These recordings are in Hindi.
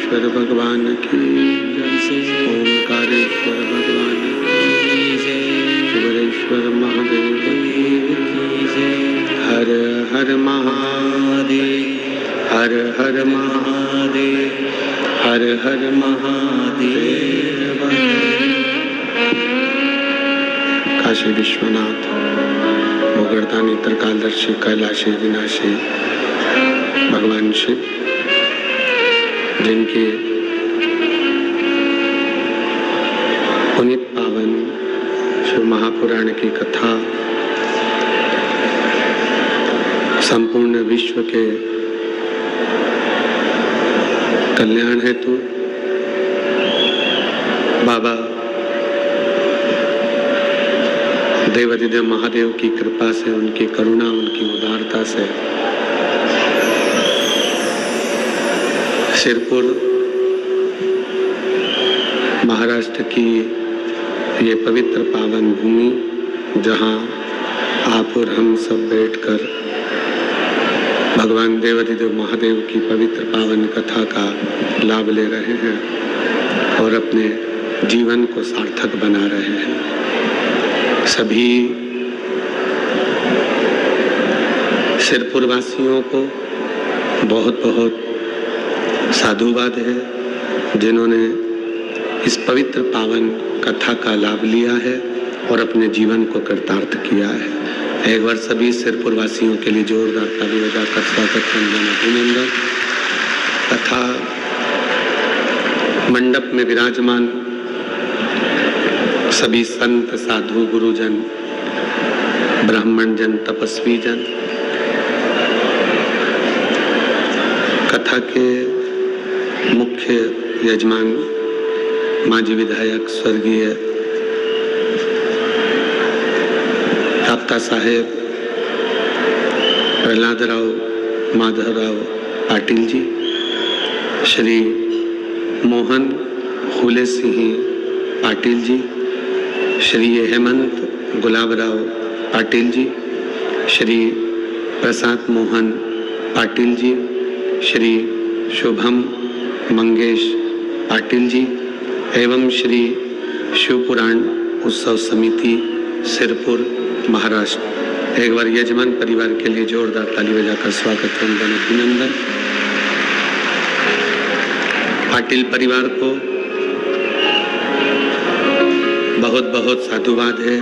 ओंकारेश्वर भगवान की जय। ओंकारेश्वर भगवान की जय। शिवरेश्वर महादेव की जय। हर हर महादेव, हर हर महादेव, हर हर महादेव। काशी विश्वनाथ मोगर्दानी त्रिकालदर्शी कैलाशी विनाशी भगवान शिव, जिनके पुनीत पावन शिव महापुराण की कथा संपूर्ण विश्व के कल्याण हेतु बाबा देवाधिदेव महादेव की कृपा से, उनकी करुणा, उनकी उदारता से सिरपुर महाराष्ट्र की ये पवित्र पावन भूमि, जहाँ आप और हम सब बैठकर भगवान देवाधिदेव महादेव की पवित्र पावन कथा का लाभ ले रहे हैं और अपने जीवन को सार्थक बना रहे हैं। सभी सिरपुर वासियों को बहुत बहुत साधुवाद है, जिन्होंने इस पवित्र पावन कथा का लाभ लिया है और अपने जीवन को कृतार्थ किया है। एक बार सभी सिरपुर वासियों के लिए जोरदार ताली बजाकर स्वागत वंदन अभिनंदन। तथा मंडप में विराजमान सभी संत, साधु, गुरुजन, ब्राह्मण जन, तपस्वी जन, कथा के मुख्य यजमान माजी विधायक स्वर्गीय ताप्ता साहेब प्रहलादराव माधवराव पाटिल जी, श्री मोहन फूले सिंह पाटिल जी, श्री हेमंत गुलाबराव पाटिल जी, श्री प्रसाद मोहन पाटिल जी, श्री शुभम मंगेश पाटिल जी एवं श्री शिवपुराण उत्सव समिति सिरपुर महाराष्ट्र। एक बार यजमान परिवार के लिए जोरदार ताली बजाकर स्वागत वंदन अभिनंदन। पाटिल परिवार को बहुत बहुत साधुवाद है,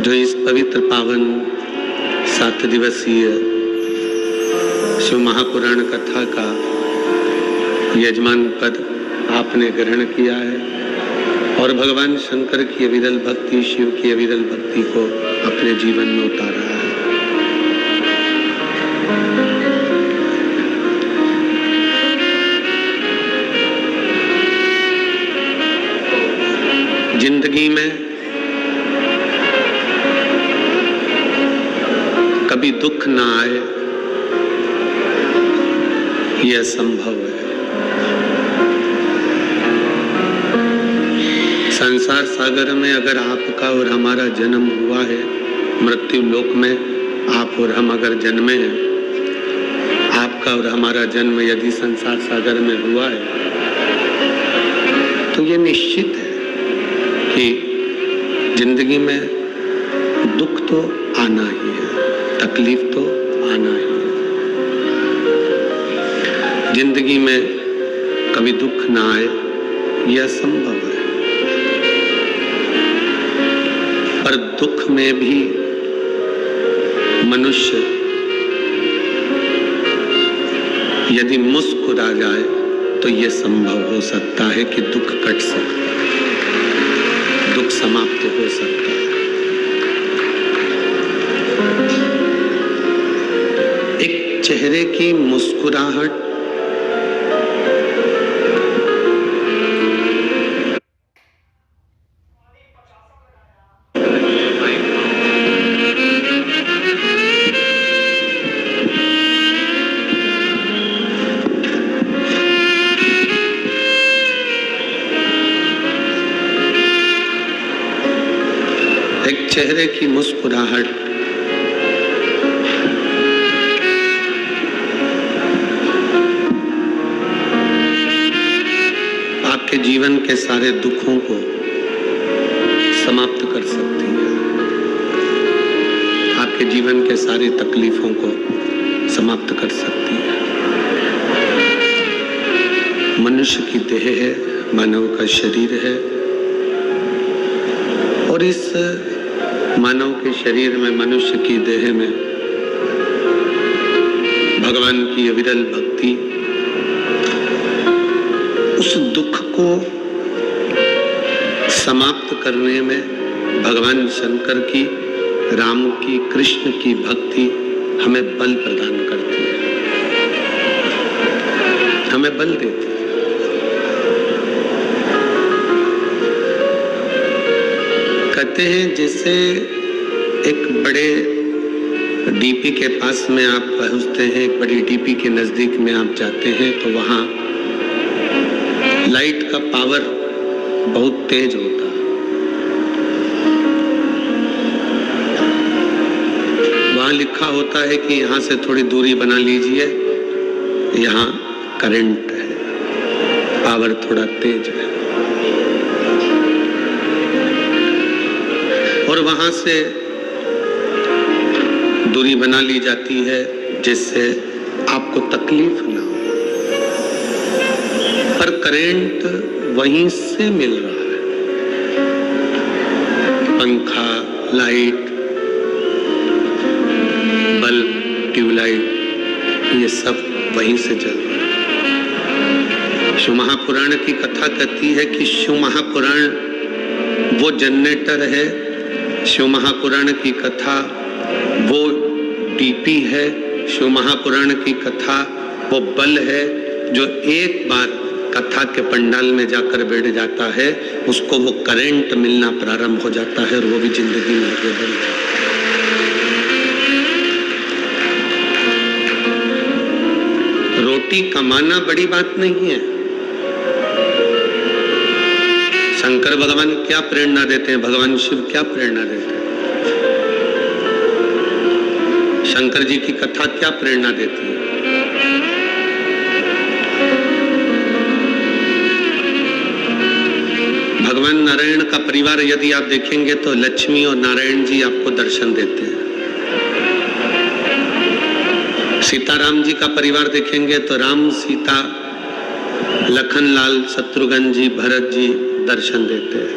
जो इस पवित्र पावन 7 दिवसीय शिव महापुराण कथा का यजमान पद आपने ग्रहण किया है और भगवान शंकर की अविरल भक्ति, शिव की अविरल भक्ति को अपने जीवन में उतारा है। जिंदगी में कभी दुख ना आए यह असंभव है। संसार सागर में अगर आपका और हमारा जन्म हुआ है, मृत्यु लोक में आप और हम अगर जन्मे हैं, आपका और हमारा जन्म यदि संसार सागर में हुआ है, तो ये निश्चित है कि जिंदगी में दुख तो आना ही है, तकलीफ तो आना ही है। जिंदगी में कभी दुख ना आए यह संभव है, पर दुख में भी मनुष्य यदि मुस्कुरा जाए तो यह संभव हो सकता है कि दुख कट सकता है, दुख समाप्त हो सकता है। एक चेहरे की मुस्कुराहट चेहरे की मुस्कुराहट जीवन के सारे दुखों को समाप्त कर सकती है, आपके जीवन के सारी तकलीफों को समाप्त कर सकती है। मनुष्य की देह है, मानव का शरीर है, और इस मानव के शरीर में, मनुष्य की देह में भगवान की अविरल भक्ति उस दुख को समाप्त करने में भगवान शंकर की, राम की, कृष्ण की भक्ति हमें बल प्रदान करती है, हमें बल देती है। कहते हैं जैसे एक बड़े डीपी के पास में आप पहुंचते हैं, एक बड़ी डीपी के नजदीक में आप जाते हैं तो वहां लाइट का पावर बहुत तेज होता है। वहां लिखा होता है कि यहां से थोड़ी दूरी बना लीजिए, यहां करंट है, पावर थोड़ा तेज है। और वहां से दूरी बना ली जाती है जिससे आपको तकलीफ ना हो, पर करंट वहीं से मिल रहा है। पंखा, लाइट, बल्ब, ट्यूबलाइट, ये सब वहीं से चल रहा है। शिव महापुराण की कथा कहती है कि शिव महापुराण वो जनरेटर है, शिव महापुराण की कथा वो डीपी है, शिव महापुराण की कथा वो बल है जो एक बार कथा के पंडाल में जाकर बैठ जाता है, उसको वो करंट मिलना प्रारंभ हो जाता है और वो भी जिंदगी में आगे बढ़ जाता है। रोटी कमाना बड़ी बात नहीं है। शंकर भगवान क्या प्रेरणा देते हैं, भगवान शिव क्या प्रेरणा देते हैं, शंकर जी की कथा क्या प्रेरणा देती है। भगवान नारायण का परिवार यदि आप देखेंगे तो लक्ष्मी और नारायण जी आपको दर्शन देते हैं। सीताराम जी का परिवार देखेंगे तो राम, सीता, लखन लाल, शत्रुघ्न जी, भरत जी दर्शन देते हैं।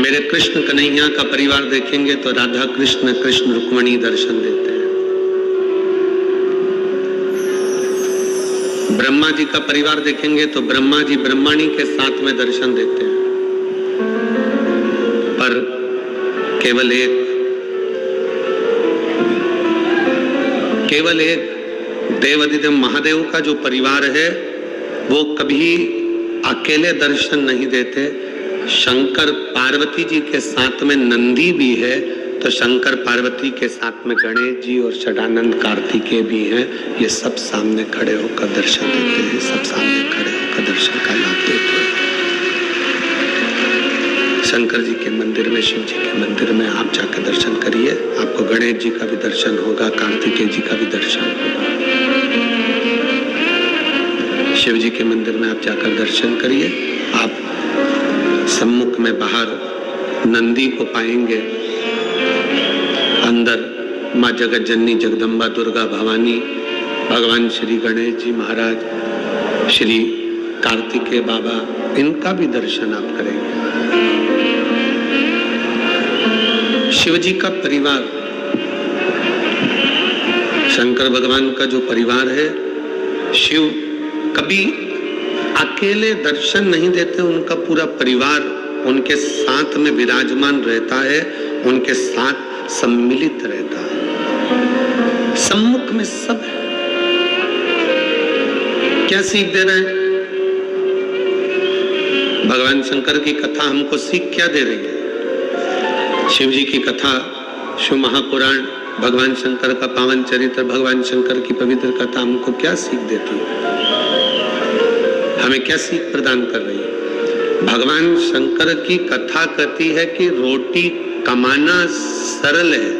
मेरे कृष्ण कन्हैया का परिवार देखेंगे तो राधा कृष्ण, कृष्ण रुक्मणी दर्शन देते हैं। ब्रह्मा जी का परिवार देखेंगे तो ब्रह्मा जी ब्रह्मणी के साथ में दर्शन देते हैं। पर केवल एक देवादिदेव महादेव का जो परिवार है वो कभी अकेले दर्शन नहीं देते। शंकर पार्वती जी के साथ में नंदी भी है, तो शंकर पार्वती के साथ में गणेश जी और षडानंद कार्तिकेय भी हैं। ये सब सामने खड़े होकर दर्शन देते हैं, सब सामने खड़े होकर दर्शन का लाभ देते हैं। शंकर जी के मंदिर में, शिव जी के मंदिर में आप जाकर दर्शन करिए, आपको गणेश जी का भी दर्शन होगा, कार्तिकेय जी का भी दर्शन होगा। शिव जी के मंदिर में आप जाकर दर्शन करिए, आप सम्मुख में बाहर नंदी को पाएंगे, अंदर माँ जगत जननी जगदम्बा दुर्गा भवानी, भगवान श्री गणेश जी महाराज, श्री कार्तिकेय बाबा, इनका भी दर्शन आप करेंगे। शिव जी का परिवार, शंकर भगवान का जो परिवार है, शिव कभी अकेले दर्शन नहीं देते, उनका पूरा परिवार उनके साथ में विराजमान रहता है, उनके साथ सम्मिलित रहता है, सम्मुख में सब है। क्या सीख दे रहे हैं? भगवान शंकर की कथा हमको सीख क्या दे रही है? शिव जी की कथा, शिव महापुराण, भगवान शंकर का पावन चरित्र, भगवान शंकर की पवित्र कथा हमको क्या सीख देती है? हमें क्या सीख प्रदान कर रही है? भगवान शंकर की कथा कहती है कि रोटी कमाना सरल है।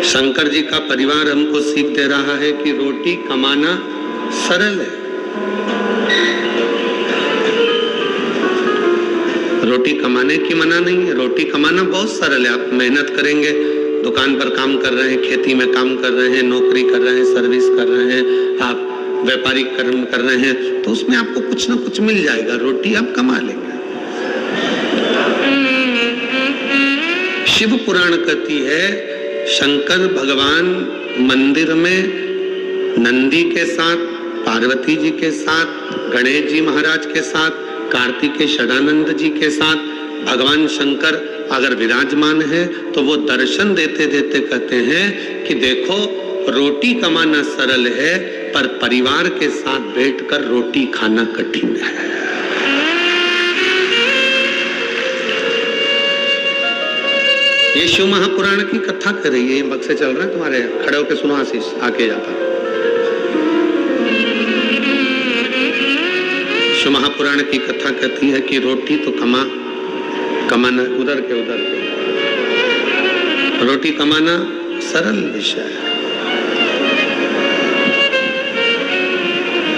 शंकर जी का परिवार हमको सीख दे रहा है कि रोटी कमाना सरल है। रोटी कमाने की मना नहीं है, रोटी कमाना बहुत सरल है। आप मेहनत करेंगे, दुकान पर काम कर रहे हैं, खेती में काम कर रहे हैं, नौकरी कर रहे हैं, सर्विस कर रहे हैं, आप व्यापारिक कर्म कर रहे हैं, तो उसमें आपको कुछ ना कुछ मिल जाएगा, रोटी आप कमा लेंगे। शिव पुराण कहती है शंकर भगवान मंदिर में नंदी के साथ, पार्वती जी के साथ, गणेश जी महाराज के साथ, कार्तिकेय षडानंद जी के साथ भगवान शंकर अगर विराजमान है तो वो दर्शन देते देते कहते हैं कि देखो रोटी कमाना सरल है पर परिवार के साथ बैठकर रोटी खाना कठिन है। ये शिव महापुराण की कथा कर रही है। ये बक्से चल रहे हैं तुम्हारे, खड़े होकर सुनो आशीष, आके जाता। शिव महापुराण की कथा कहती है कि रोटी तो कमाना उधर के रोटी कमाना सरल विषय है,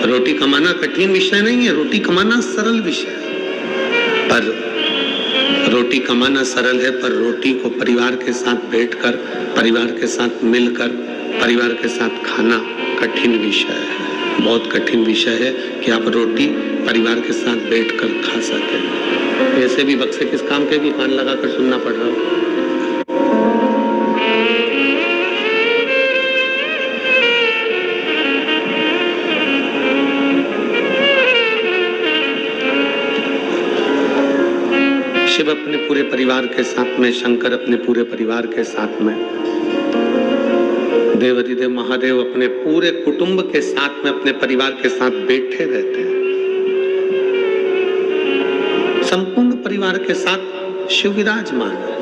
रोटी कमाना कठिन विषय नहीं है, रोटी कमाना सरल विषय है। पर रोटी कमाना सरल है पर रोटी को परिवार के साथ बैठकर, परिवार के साथ मिलकर, परिवार के साथ खाना कठिन विषय है, बहुत कठिन विषय है कि आप रोटी परिवार के साथ बैठकर खा सकें। ऐसे भी बक्से किस काम के भी कान लगाकर सुनना पड़ रहा हो। शिव अपने पूरे परिवार के साथ में, शंकर अपने पूरे परिवार के साथ में, देवाधिदेव महादेव अपने पूरे कुटुंब के साथ में, अपने परिवार के साथ बैठे रहते हैं। संपूर्ण परिवार के साथ शिव विराजमान है,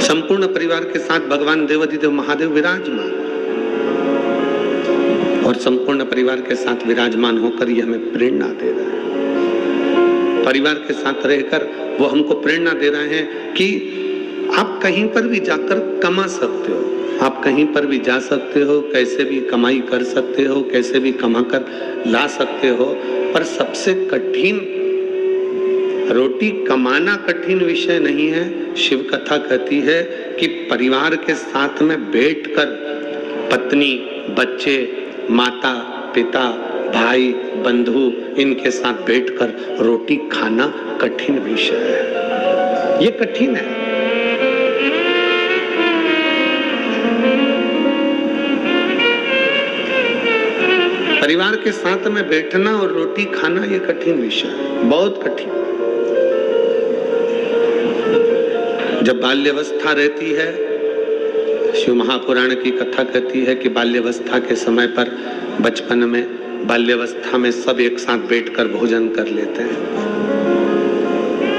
संपूर्ण परिवार के साथ भगवान देवाधिदेव महादेव विराजमान है और संपूर्ण परिवार के साथ विराजमान होकर ये हमें प्रेरणा दे रहे हैं। परिवार के साथ रहकर वो हमको प्रेरणा दे रहे हैं कि आप कहीं पर भी जाकर कमा सकते हो, आप कहीं पर भी जा सकते हो, कैसे भी कमाई कर सकते हो, कैसे भी कमाकर ला सकते हो, पर सबसे कठिन रोटी कमाना कठिन विषय नहीं है। शिव कथा कहती है कि परिवार के साथ में बैठकर पत्नी, बच्चे, माता, पिता, भाई, बंधु, इनके साथ बैठकर रोटी खाना कठिन विषय है। ये कठिन है। परिवार के साथ में बैठना और रोटी खाना ये कठिन विषय है, बहुत कठिन। जब बाल्यावस्था रहती है, शिव महापुराण की कथा कहती है कि बाल्यावस्था के समय पर, बचपन में, बाल्यावस्था में सब एक साथ बैठकर भोजन कर लेते हैं।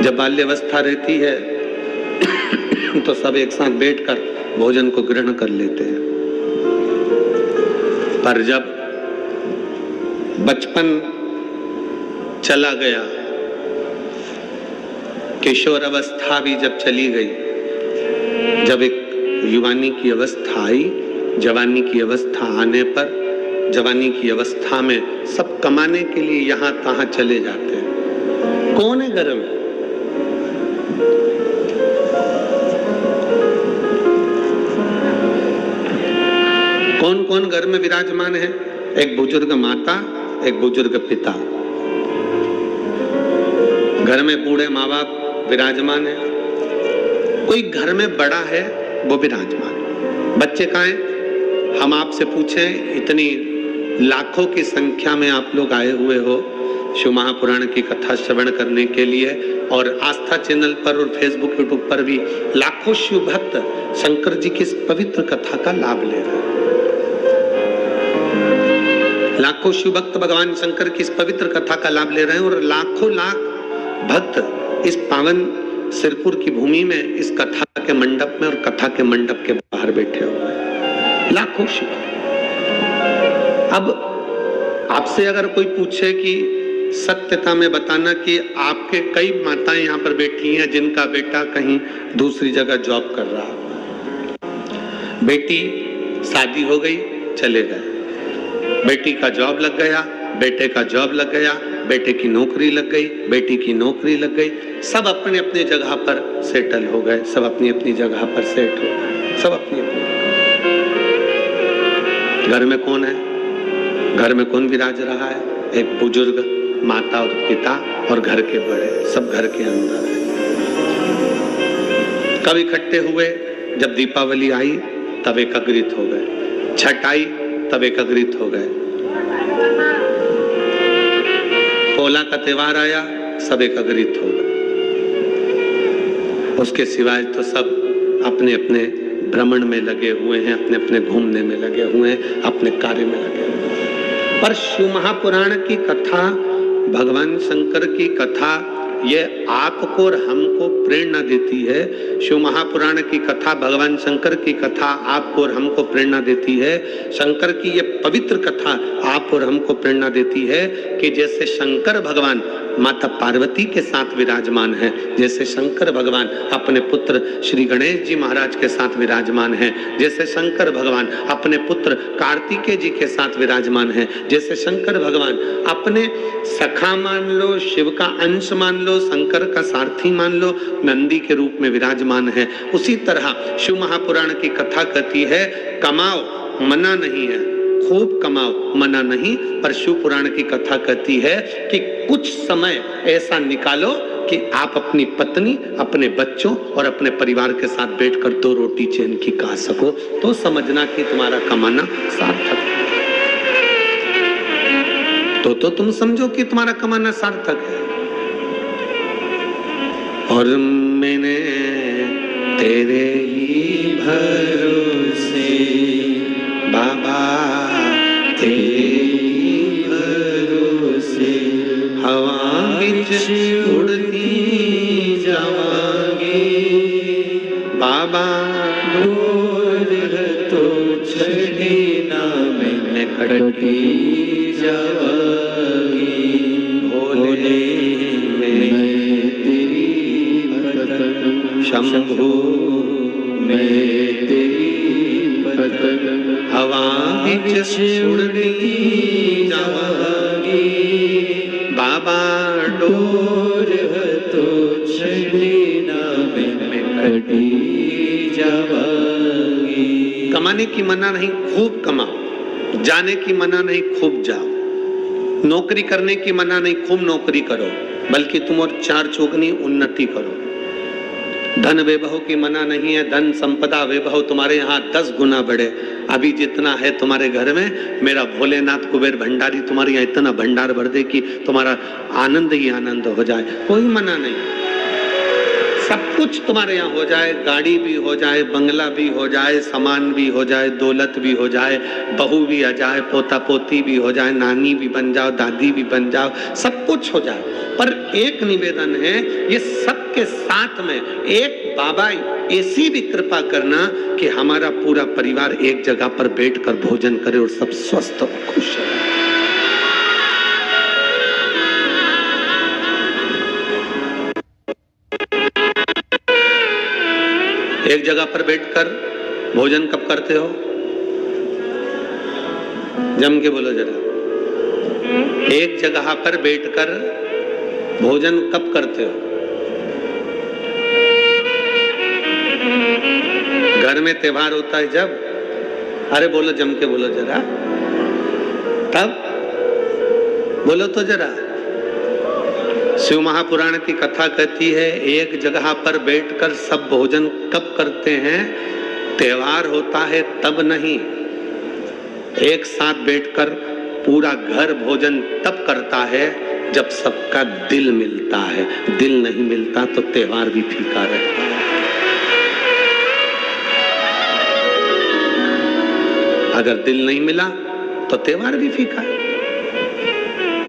जब बाल्यावस्था रहती है तो सब एक साथ बैठकर भोजन को ग्रहण कर लेते हैं, पर जब बचपन चला गया, किशोर अवस्था भी जब चली गई, जब एक युवानी की अवस्था आई, जवानी की अवस्था आने पर, जवानी की अवस्था में सब कमाने के लिए यहाँ तहाँ चले जाते हैं। कौन है घर में? कौन कौन घर में विराजमान है? एक बुजुर्ग माता, एक बुजुर्ग पिता, घर में बूढ़े माँ बाप विराजमान है, कोई घर में बड़ा है वो विराजमान। बच्चे कहाँ हैं? हम आपसे पूछें, इतनी लाखों की संख्या में आप लोग आए हुए हो शिव महापुराण की कथा श्रवण करने के लिए, और आस्था चैनल पर और फेसबुक यूट्यूब पर भी लाखों शिव भक्त शंकर जी की इस पवित्र कथा का लाभ ले रहे हैं। लाखों शिव भक्त भगवान शंकर की इस पवित्र कथा का लाभ ले रहे हैं और लाखों लाख भक्त इस पावन सिरपुर की भूमि में, इस कथा के मंडप में और कथा के मंडप के बाहर बैठे हुए हैं, लाखों शिव। अब आपसे अगर कोई पूछे कि सत्यता में बताना कि आपके कई माताएं यहाँ पर बैठी हैं जिनका बेटा कहीं दूसरी जगह जॉब कर रहा, बेटी शादी हो गई चले गए, बेटी का जॉब लग गया, बेटे का जॉब लग गया, बेटे की नौकरी लग गई, बेटी की नौकरी लग गई, सब अपने अपने जगह पर सेटल हो गए, सब अपनी अपनी जगह पर सेट हो गए, सब अपनी अपनी। घर में कौन है? घर में कौन विराज रहा है? एक बुजुर्ग, माता और पिता और घर के बड़े, सब घर के अंदर है। कब इकट्ठे हुए? जब दीपावली आई तब एकत्रित हो गए, छठ आई तब एकत्रित हो गए, पोला का त्योहार आया सब एकत्रित हो गए। उसके सिवाय तो सब अपने अपने भ्रमण में लगे हुए हैं, अपने अपने घूमने में लगे हुए हैं, अपने कार्य में लगे हुए हैं। पर शिव महापुराण की कथा, भगवान शंकर की कथा, ये आपको और हमको प्रेरणा देती है। शिव महापुराण की कथा, भगवान शंकर की कथा आपको और हमको प्रेरणा देती है। शंकर की ये पवित्र कथा आप और हमको प्रेरणा देती है कि जैसे शंकर भगवान माता पार्वती के साथ विराजमान है, जैसे शंकर भगवान अपने पुत्र श्री गणेश जी महाराज के साथ विराजमान है, जैसे शंकर भगवान अपने पुत्र कार्तिकेय जी के साथ विराजमान है, जैसे शंकर भगवान अपने सखा मान लो, शिव का अंश मान लो, शंकर का सारथी मान लो, नंदी के रूप में विराजमान है, उसी तरह शिव महापुराण की कथा कहती है कमाओ मना नहीं है, खूब कमाओ मना नहीं, पर शिव पुराण की कथा कहती है कि कुछ समय ऐसा निकालो कि आप अपनी पत्नी, अपने बच्चों और अपने परिवार के साथ बैठकर 2 रोटी चैन की खा सको, तो समझना कि तुम्हारा कमाना सार्थक है। तो तुम समझो कि तुम्हारा कमाना सार्थक है। और मैंने तेरे ही भरोसे बाबा, तेरे ही भरोसे हवा विच उड़ती जावांगी बाबा, डोर तो छड़ी ना मैं कटी जावांगी, भोले मैं तेरी पतन, शंभू मैं तेरी पतन, हवा विच उड़ती जावांगी बाबा, डोर तो छड़ी ना मैं कटी जावांगी। कमाने की मना नहीं, खूब कमाओ। जाने की मना नहीं, खूब जाओ। नौकरी करने की मना नहीं, खूब नौकरी करो, बल्कि तुम और 4 चौगुनी उन्नति करो। धन वैभव की मना नहीं है, धन संपदा वैभव तुम्हारे यहाँ 10 गुना बढ़े। अभी जितना है तुम्हारे घर में, मेरा भोलेनाथ कुबेर भंडारी तुम्हारे यहाँ इतना भंडार भर दे कि तुम्हारा आनंद ही आनंद हो जाए, कोई मना नहीं। सब कुछ तुम्हारे यहाँ हो जाए, गाड़ी भी हो जाए, बंगला भी हो जाए, सामान भी हो जाए, दौलत भी हो जाए, बहू भी आ जाए, पोता पोती भी हो जाए, नानी भी बन जाओ, दादी भी बन जाओ, सब कुछ हो जाए। पर एक निवेदन है, ये सबके साथ में एक बाबा ऐसी भी कृपा करना कि हमारा पूरा परिवार एक जगह पर बैठकर भोजन करे और सब स्वस्थ और खुश रहे। एक जगह पर बैठकर भोजन कब करते हो? जम के बोलो जरा। एक जगह पर बैठकर भोजन कब करते हो? घर में त्योहार होता है जब? अरे बोलो, जम के बोलो जरा। तब बोलो तो जरा। शिव महापुराण की कथा कहती है एक जगह पर बैठकर सब भोजन कब करते हैं? त्योहार होता है तब नहीं। एक साथ बैठकर पूरा घर भोजन तब करता है जब सबका दिल मिलता है। दिल नहीं मिलता तो त्योहार भी फीका रहता है। अगर दिल नहीं मिला तो त्योहार भी फीका है।